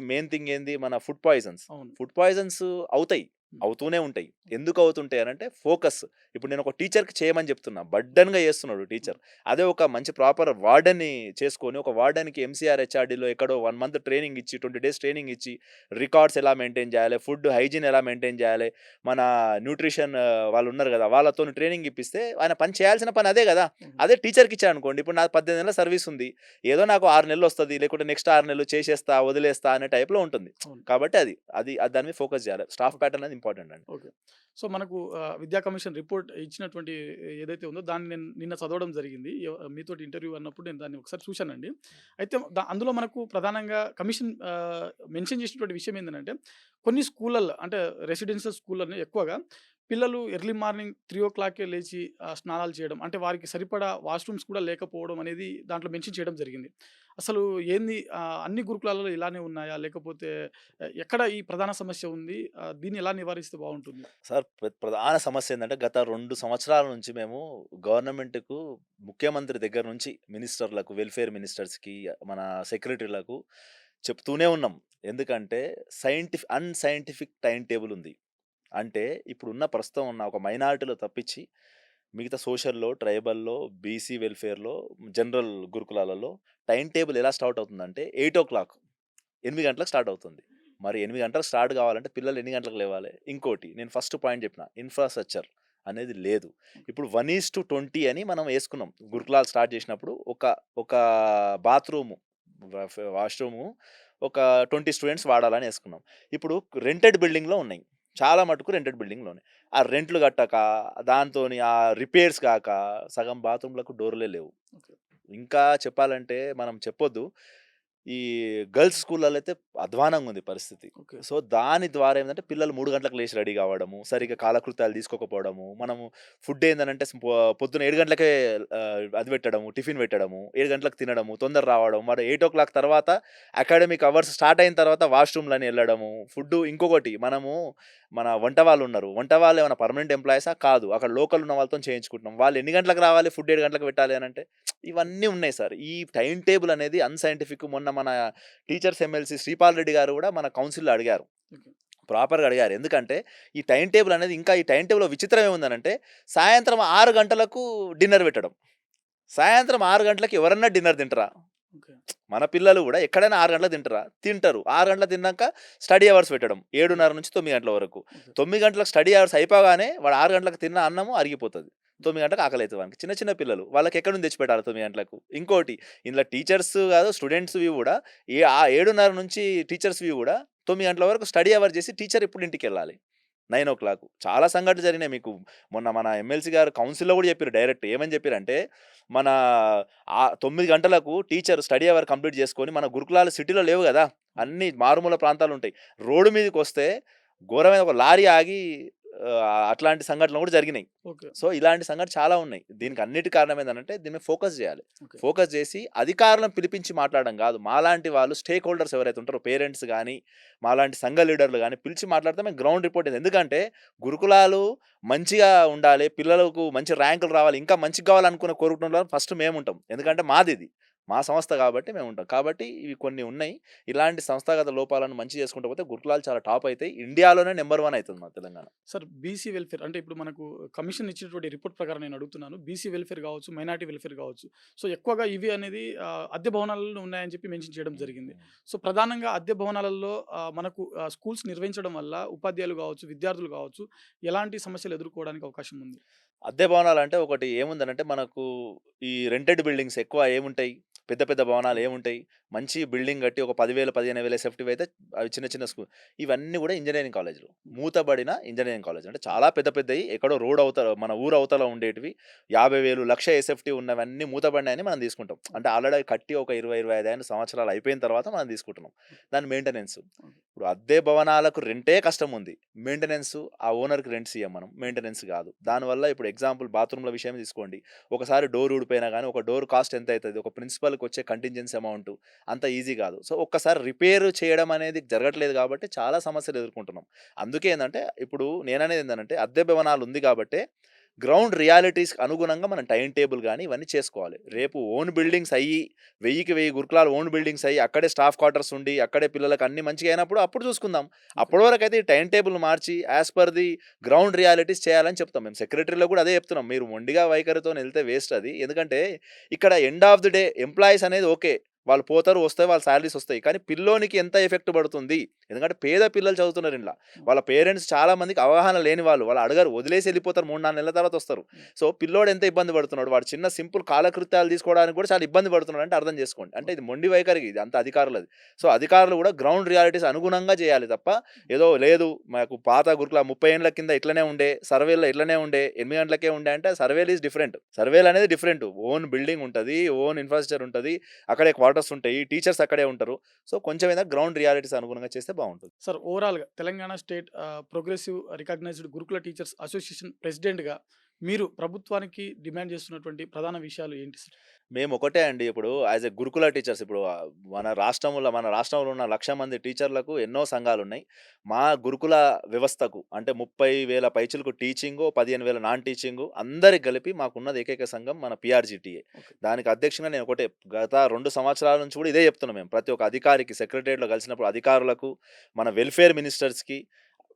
మెయిన్ థింగ్ ఏంది? మన ఫుడ్ పాయిజన్స్. అవును. ఫుడ్ పాయిజన్స్ అవుతాయి. హ్మ్. అవుతూనే ఉంటాయి. ఎందుకు అవుతుంటాయి అనంటే ఫోకస్. ఇప్పుడు నేను ఒక టీచర్‌కి చేయమని చెప్తున్నా. బర్డెన్‌గా చేస్తున్నాడు అవును. టీచర్. అదే ఒక మంచి ప్రాపర్ వార్డెన్‌ని చేసుకొని, ఒక వార్డెన్‌కి ఎంసీఆర్, హెచ్ఆర్‌డీలో ఎక్కడో 1 మంత్ ట్రైనింగ్ ఇచ్చి, 20 డేస్ ట్రైనింగ్ ఇచ్చి, రికార్డ్స్ ఎలా మెయింటైన్ చేయాలి, ఫుడ్ హైజీన్ ఎలా మెయింటైన్ చేయాలి, మన న్యూట్రిషన్ వాళ్ళున్నారు గదా! వాళ్ళతోని ట్రైనింగ్ ఇప్పిస్తే ఆయన పని చేయాల్సిన పని అదే గదా! ఓకే. అదే టీచర్‌కి ఇచ్చాడనుకోండి, ఇప్పుడు నాకు 18 నెలల సర్వీస్ ఉంది. ఏదో నాకు 6 నెలలొస్తది. లేకుంటే నెక్స్ట్ 6 నెలలు చేసేస్తా, వదిలేస్తా అనే టైప్‌లో ఉంటుంది. అవును. కాబట్టి అది దాని మీద ఫోకస్ చేయాలి. Staff okay. ప్యాటర్న్ అనేది ఇంపార్టెంట్ అండి. ఓకే. సో, మనకు విద్యా కమిషన్ రిపోర్ట్ ఇచ్చినటువంటి ఏదైతే ఉందో దాన్ని నేను నిన్న చదవడం జరిగింది. మీతోటి ఇంటర్వ్యూ అన్నప్పుడు నేను దాన్ని ఒకసారి చూశానండి. అయితే అందులో మనకు ప్రధానంగా కమిషన్ మెన్షన్ చేసినటువంటి విషయం ఏందనంటే, కొన్ని స్కూళ్ళల్లో అంటే రెసిడెన్షియల్ స్కూళ్ళని ఎక్కువగా పిల్లలు ఎర్లీ మార్నింగ్ 3:00కే లేచి స్నానాలు చేయడం. అంటే వారికి సరిపడా వాష్‌రూమ్స్ కూడా లేకపోవడం అనేది దాంట్లో మెన్షన్ చేయడం జరిగింది. అసలు ఏంది అన్ని గురుకులాలలో ఇలానే ఉన్నాయా? లేకపోతే ఎక్కడ ఈ ప్రధాన సమస్య ఉంది? దీన్ని ఎలా నివారిస్తే బావుంటుంది? సార్ ప్రధాన సమస్య ఏందంటే గత 2 సంవత్సరాల నుంచి మేము గవర్నమెంట్‌కు ముఖ్యమంత్రి దగ్గర నుంచి మినిస్టర్‌లకు, వెల్‌ఫేర్ మినిస్టర్స్‌కి, మన సెక్రటరీలకు చెప్తూనే ఉన్నాం. ఎందుకంటే అన్‌సైంటిఫిక్ టైమ్ టేబుల్ ఉంది. అంటే ఇప్పుడున్న ప్రస్తుతం ఉన్న ఒక మైనారిటీలో తప్పించి మిగతా సోషల్‌లో, ట్రైబల్‌లో, బీసీ వెల్‌ఫేర్‌లో, జనరల్ గురుకులాలలో టైమ్ టేబుల్ ఎలా స్టార్ట్ అవుతుందంటే 8:00 8 గంటలకు స్టార్ట్ అవుతుంది. మరి 8 గంటలకు స్టార్ట్ కావాలంటే పిల్లలు ఎన్ని గంటలకు లేవాలి? ఇంకోటి నేను ఫస్ట్ పాయింట్ చెప్పిన ఇన్‌ఫ్రాస్ట్రక్చర్ అనేది లేదు. ఇప్పుడు 1:20 అని మనం యేసుకున్నాం. గురుకులాలు స్టార్ట్ చేసినప్పుడు ఒక బాత్రూము, వాష్‌రూము ఒక 20 స్టూడెంట్స్ వాడాలని యేసుకున్నాం. ఇప్పుడు రెంటెడ్ బిల్డింగ్‌లో ఉన్నాయి. చాలా మటుకు రెంటెడ్ బిల్డింగ్‌లో ఉన్నాయి. ఆ రెంట్‌లు కట్టక, దాంతోని రిపేర్స్ కాక సగం బాత్రూమ్‌లకు డోర్‌లే లేవు. ఓకే. ఇంకా చెప్పాలంటే మనం చెప్పొద్దు. ఈ గర్ల్స్ స్కూళ్ళలో అయితే అధ్వానంగా ఉంది పరిస్థితి. ఓకే. సో, దాని ద్వారా ఏందంటే పిల్లలు 3 గంటలకు లేచి రెడీ కావడము, సరిగ్గా కాలకృత్యాలు తీసుకోకపోవడము, మనము ఫుడ్ ఏందనంటే పొద్దున 7 గంటలకే అది పెట్టడము, టిఫిన్ పెట్టడము, 7 గంటలకు తినడము, తొందర రావడం, మరి 8:00 తర్వాత అకాడమిక్ అవర్స్ స్టార్ట్ అయిన తర్వాత వాష్‌రూమ్‌లని ఎళ్ళడము, ఫుడ్డు ఇంకొకటి మనము మన వంట వాళ్ళున్నారు. వంట వాళ్ళు ఏమైనా పర్మనెంట్ ఎంప్లాయీసా? కాదు. అక్కడ లోకల్ ఉన్న వాళ్ళతోని చేయించుకుంటున్నాం. వాళ్ళు ఎన్ని గంటలకు రావాలి, ఫుడ్ 7 గంటలకు పెట్టాలి అనంటే ఇవన్నీ ఉన్నాయి సార్. ఈ టైమ్ టేబుల్ అనేది అన్‌సైంటిఫిక్. మొన్న మన టీచర్స్ ఎమ్మెల్సీ శ్రీపాల్ రెడ్డి గారు గూడా మన కౌన్సిల్‌లో అడిగారు. ఓకే. ప్రాపర్‌గా అడిగారు. ఎందుకంటే ఈ టైమ్ టేబుల్ అనేది ఇంకా ఈ టైమ్ టేబుల్‌లో విచిత్రం ఏముందనంటే సాయంత్రం 6 గంటలకు డిన్నర్ పెట్టడం. సాయంత్రం 6 గంటలకి ఎవరన్నా డిన్నర్ తింటరా? ఓకే. మన పిల్లలు గూడా ఎక్కడైనా 6 గంటలకు తింటరా? తింటరు. 6 గంటలకు తిన్నాక స్టడీ అవర్స్ పెట్టడం. 7:30-9 గంటల వరకు. ఓకే. 9 గంటలకు స్టడీ అవర్స్ అయిపోగానే వాడు 6 గంటలకు తిన్న అన్నము అరిగిపోతది. 9 గంటలకు ఆకలైతది వానికి. చిన్న చిన్న పిల్లలు. వాళ్ళకి ఎక్కడి నుంచి తెచ్చిపెట్టాలి 9 గంటలకు? ఇంకోటి ఇందులో టీచర్స్ గాదు స్టూడెంట్స్‌వి గూడా 7:30 నుంచి టీచర్స్‌వి గూడా 9 గంటల వరకు స్టడీ అవర్ చేసి టీచర్ ఎప్పుడు ఇంటికెళ్ళాలి? 9:00 చాలా సంఘటనలు జరిగినాయి మీకు. మొన్న మన ఎమ్మెల్సీ గారు కౌన్సిల్‌లో గూడా చెప్పిర్రు డైరెక్ట్. ఏమని చెప్పిర్రంటే, మన 9 గంటలకు టీచర్ స్టడీ అవర్ కంప్లీట్ చేసుకొని మన గురుకులాలు సిటీలో లేవు గదా! అన్నీ మారుమూల ప్రాంతాలుంటాయి. రోడ్డు మీదకొస్తే ఘోరమైన ఒక లారీ ఆగి అట్లాంటి సంఘటనలు గూడా జరిగినాయి. ఓకే. సో, ఇలాంటి సంఘటనలు చాలా ఉన్నాయి. దీనికి అన్నిటి కారణం ఏందనంటే దీని మీద ఫోకస్ జేయాలి. ఓకే. ఫోకస్ జేసి అధికారులను పిలిపించి మాట్లాడడం గాదు. మాలాంటి వాళ్ళు స్టేక్ హోల్డర్స్ ఎవరైతే ఉంటారో పేరెంట్స్ గాని, మాలాంటి సంఘ లీడర్లు గాని పిలిచి మాట్లాడితే మేము గ్రౌండ్ రిపోర్ట్ ఎందుకంటే గురుకులాలు మంచిగా ఉండాలి. పిల్లలకు మంచి ర్యాంకులు రావాలి. ఇంకా మంచిగా కావాలనుకుని కోరుకునే ఫస్ట్ మేముంటాం. ఎందుకంటే మాదిది. మా సంస్థ కాబట్టి మేముంటాం. కాబట్టి ఇవి కొన్ని ఉన్నాయి. ఇలాంటి సంస్థాగత లోపాలను మంచి చేసుకుంటూ పోతే గురుకులాలు చాలా టాప్ అయితాయి. ఇండియాలోనే నంబర్ 1 అయితుంది మన తెలంగాణ. సార్ బీసీ వెల్ఫేర్ అంటే ఇప్పుడు మనకు కమిషన్ ఇచ్చినటువంటి రిపోర్ట్ ప్రకారం నేను అడుగుతున్నాను. బీసీ వెల్ఫేర్ కావచ్చు, మైనారిటీ వెల్ఫేర్ కావచ్చు. సో, ఎక్కువగా ఇవి అనేది అద్దె భవనాలలో ఉన్నాయని చెప్పి మెన్షన్ చేయడం జరిగింది. సో, ప్రధానంగా అద్దె భవనాలలో మనకు స్కూల్స్ నిర్వహించడం వల్ల ఉపాధ్యాయులు కావచ్చు, విద్యార్థులు కావచ్చు ఎలాంటి సమస్యలు ఎదుర్కోవడానికి అవకాశం ఉంది? అద్దె భవనాలంటే ఒకటి ఏముందనంటే మనకు ఈ రెంటెడ్ బిల్డింగ్స్ ఎక్కువ ఏముంటాయి? పెద్ద పెద్ద భవనాలు ఏముంటాయి? మంచి బిల్డింగ్ కట్టి ఒక 10,000, 15,000 ఎస్ఎఫ్‌టివి అయితే అవి చిన్న చిన్న ఇవన్నీ గూడా ఇంజినీరింగ్ కాలేజీలు. మూతబడిన ఇంజినీరింగ్ కాలేజ్. అంటే చాలా పెద్ద పెద్దయి ఎక్కడో రోడ్ అవతల మన ఊరు అవతల ఉండేటివి 50,000, 1,00,000 ఎస్ఎఫ్‌టి ఉన్నవన్నీ మూతబడినాయని మనం తీసుకుంటాం. అంటే ఆల్రెడీ కట్టి ఒక 20, 25 సంవత్సరాలు అయిపోయిన తర్వాత మనం తీసుకుంటున్నాం. దాని మెయింటెనెన్స్. ఇప్పుడు అద్దె భవనాలకు రెంటే కష్టముంది. మెయింటెనెన్స్ ఆ ఓనర్‌కి రెంట్స్ ఇయ్యం మనం. మెయింటెనెన్స్ గాదు. దానివల్ల ఇప్పుడు ఎగ్జాంపుల్ బాత్రూమ్‌ల విషయం తీసుకోండి. ఒకసారి డోర్ ఊడిపోయినా గానీ ఒక డోర్ కాస్ట్ ఎంత అయితది? ఒక ప్రిన్సిపల్‌కి వచ్చే కంటింజెన్సీ అమౌంట్ అంత ఈజీ గాదు. సో, ఒక్కసారి రిపేర్ చేయడం అనేది జరగట్లేదు గాబట్టి చాలా సమస్యలు ఎదుర్కొంటున్నాం. అందుకే ఏందంటే ఇప్పుడు నేననేది ఏందనంటే అద్దె భవనాలు ఉంది గాబట్టే గ్రౌండ్ రియాలిటీస్‌కి అనుగుణంగా మనం టైమ్ టేబుల్ గాని ఇవన్నీ చేసుకోవాలి. రేపు ఓన్ బిల్డింగ్స్ అయ్యి 1000కి 1000 గురుకులాలు ఓన్ బిల్డింగ్స్ అయ్యి అక్కడే స్టాఫ్ క్వార్టర్స్ ఉండి అక్కడే పిల్లలకి అన్నీ మంచిగా అయినప్పుడు అప్పుడు చూసుకుందాం. అప్పటి వరకైతే ఈ టైమ్ టేబుల్ మార్చి as per the ground realities చేయాలని చెప్తాం. మేము సెక్రటరీలో కూడా అదే చెప్తున్నాం. మీరు మొండిగా వైఖరితోని ఎళ్తే వేస్ట్ అది. ఎందుకంటే ఇక్కడ end of the day employees అనేది ఓకే. వాళ్ళు పోతారు, వస్తాయి, వాళ్ళ సాలరీస్ వస్తాయి. కానీ పిల్లోనికి ఎంత ఎఫెక్ట్ పడుతుంది? ఎందుకంటే పేద పిల్లలు చదువుతున్నారు ఇండ్ల. వాళ్ళ పేరెంట్స్ చాలా మందికి అవగాహన లేని వాళ్ళు. వాళ్ళు అడగరు. వదిలేసి ఎళ్ళిపోతారు. 3, 4 నెలల తర్వాత వస్తారు. సో, పిల్లోడు ఎంత ఇబ్బంది పడుతున్నాడు. వాడు చిన్న సింపుల్ కాలకృత్యాలు తీసుకోవడానికి కూడా చాలా ఇబ్బంది పడుతున్నాడు అంటే అర్థం చేసుకోండి. అంటే ఇది మొండి వైఖరి ఇది అంతా అధికారులది. సో, అధికారులు కూడా గ్రౌండ్ రియాలిటీస్ అనుగుణంగా చేయాలి తప్ప ఏదో లేదు మాకు పాత గురుకుల 30 ఏండ్ల కింద ఇట్లనే ఉండే, సర్వేలో ఇట్లనే ఉండే, 8 గంటలకే ఉండే అంటే సర్వేల్ ఈస్ డిఫరెంట్. సర్వేలు అనేది డిఫరెంట్. ఓన్ బిల్డింగ్ ఉంటది. ఓన్ ఇన్‌ఫ్రాస్ట్రక్చర్ ఉంటది. అక్కడే క్వార్టర్స్ ఉంటాయి. టీచర్స్ అక్కడే ఉంటారు. సో, కొంచెం ఏదైనా గ్రౌండ్ రియాలిటీస్ అనుగుణంగా చేస్తే బావుంటది. సార్ ఓవరాల్‌గా తెలంగాణ స్టేట్ ప్రోగ్రెసివ్ రికగ్నైజ్డ్ గురుకుల టీచర్స్ అసోసియేషన్ ప్రెసిడెంట్‌గా మీరు ప్రభుత్వానికి డిమాండ్ చేస్తున్నటువంటి ప్రధాన విషయాలు ఏంటి సార్? మేము ఒకటే అండి. ఇప్పుడు యాస్ ఎ గురుకుల టీచర్స్ ఇప్పుడు మన రాష్ట్రంలో ఉన్న 1,00,000 మంది టీచర్లకు ఎన్నో సంఘాలున్నాయి. మా గురుకుల వ్యవస్థకు అంటే 30,000 పైచిలకు టీచింగు, 15,000 నాన్ టీచింగు అందరికి కలిపి మాకున్నది ఏకైక సంఘం మన పీఆర్‌జీటీఏ. ఓకే. దానికి అధ్యక్షుడిగా నేను ఒకటే గత 2 సంవత్సరాల నుంచి కూడా ఇదే చెప్తున్నాం మేము. ప్రతి ఒక్క అధికారికి సెక్రటేరియట్‌లో కలిసినప్పుడు అధికారులకు, మన వెల్ఫేర్ మినిస్టర్స్‌కి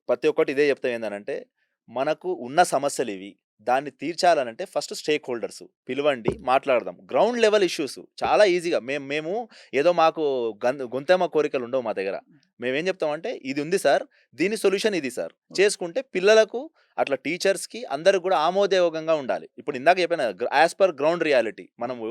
ప్రతి ఒక్కటి ఇదే చెప్తాం ఏందనంటే, మనకు ఉన్న సమస్యలివి. దాన్ని తీర్చాలనంటే ఫస్ట్ స్టేక్ హోల్డర్స్ పిలవండి, మాట్లాడదాం. గ్రౌండ్ లెవెల్ ఇష్యూస్ చాలా ఈజీగా మేము ఏదో మాకు గొంతెమ్మ కోరికలు ఉండవు మా దగ్గర. మేమేం చెప్తామంటే, ఇది ఉంది సార్. దీని సొల్యూషన్ ఇది సార్. చేసుకుంటే పిల్లలకు, అట్లా టీచర్స్‌కి అందరికి కూడా ఆమోదయోగంగా ఉండాలి. ఇప్పుడు ఇందాక చెప్పాను కదా! As per ground reality. మనము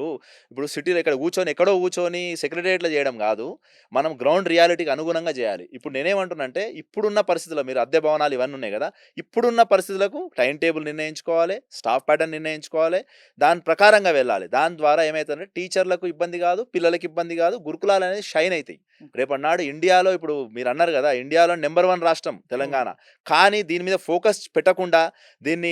ఇప్పుడు సిటీలో ఇక్కడ కూర్చొని, ఎక్కడో కూర్చొని సెక్రటేరియట్‌లో చేయడం కాదు. మనం గ్రౌండ్ రియాలిటీకి అనుగుణంగా చేయాలి. ఇప్పుడు నేనేమంటున్నా అంటే, ఇప్పుడున్న పరిస్థితుల్లో మీరు అద్దె భవనాలు ఇవన్నీ ఉన్నాయి కదా! ఇప్పుడున్న పరిస్థితులకు టైమ్ టేబుల్ నిర్ణయించుకోవాలి. స్టాఫ్ ప్యాటర్న్ నిర్ణయించుకోవాలి. దాని ప్రకారంగా వెళ్ళాలి. దాని ద్వారా ఏమైతుందంటే టీచర్లకు ఇబ్బంది కాదు, పిల్లలకి ఇబ్బంది కాదు. గురుకులాలనేవి షైన్ అయితాయి. రేపటినాడు ఇండియాలో ఇప్పుడు మీరన్నారు కదా! ఇండియాలో నంబర్ 1 రాష్ట్రం తెలంగాణ. కానీ దీని మీద ఫోకస్ పెట్టకుండా, దీన్ని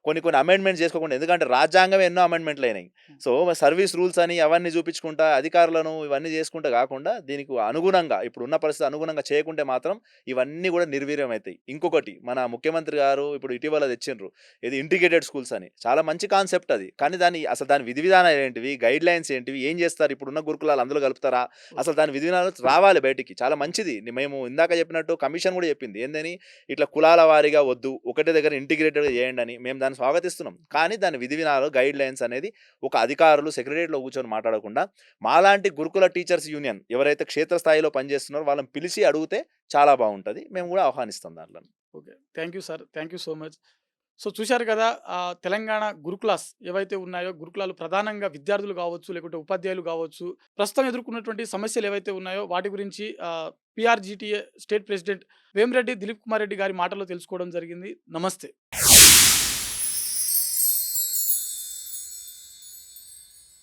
కొన్ని అమెండ్మెంట్స్ చేసుకోకుండా, ఎందుకంటే రాజ్యాంగమే ఎన్నో అమెండ్మెంట్‌లయినాయి. సో, సర్వీస్ రూల్స్ అని అవన్నీ చూపించుకుంటా, అధికారులను ఇవన్నీ చేసుకుంటా కాకుండా, దీనికి అనుగుణంగా ఇప్పుడున్న పరిస్థితి అనుగుణంగా చేయకుంటే మాత్రం ఇవన్నీ కూడా నిర్వీర్యం అయితాయి. ఇంకొకటి మన ముఖ్యమంత్రి గారు ఇప్పుడు ఇటీవల తెచ్చిండ్రు. ఇది ఇంటిగ్రేటెడ్ స్కూల్స్ అని. చాలా మంచి కాన్సెప్ట్ అది. కానీ దాని విధి విధానాలు ఏంటివి? గైడ్‌లైన్స్ ఏంటివి? ఏం చేస్తారు? ఇప్పుడున్న గురుకులాలు అందులో కలుపుతారా? అసలు దాని విధి విధానాలు రావాలి బయటికి. చాలా మంచిది. మేము ఇందాక చెప్పినట్టు కమిషన్ కూడా చెప్పింది. ఏందని? ఇట్లా కులాల వారీగా వద్దు. ఒకటే దగ్గర ఇంటిగ్రేటెడ్‌గా చేయండని. మేము దాన్ని స్వాగతిస్తున్నాం. కానీ దాని విధి విధానాలు, గైడ్‌లైన్స్ అనేది ఒక అధికారులు సెక్రటేరియట్‌లో కూర్చొని మాట్లాడకుండా, మాలాంటి గురుకుల టీచర్స్ యూనియన్ ఎవరైతే క్షేత్రస్థాయిలో పనిచేస్తున్నారో వాళ్ళని పిలిచి అడిగితే చాలా బాగుంటది. మేము కూడా ఆహ్వానిస్తాం దాంట్లో. Okay. Thank you sir. Thank you so much. So, చూశారు కదా! తెలంగాణ గురుకులాస్ ఏవైతే ఉన్నాయో, గురుకులాలు ప్రధానంగా విద్యార్థులు కావచ్చు, లేకుంటే ఉపాధ్యాయులు కావచ్చు, ప్రస్తుతం ఎదుర్కొన్నటువంటి సమస్యలు ఏవైతే ఉన్నాయో వాటి గురించి పీఆర్‌జీటీఏ స్టేట్ ప్రెసిడెంట్ వేమిరెడ్డి దిలీప్ కుమార్ రెడ్డి గారి మాటల్లో తెలుసుకోవడం జరిగింది. నమస్తే.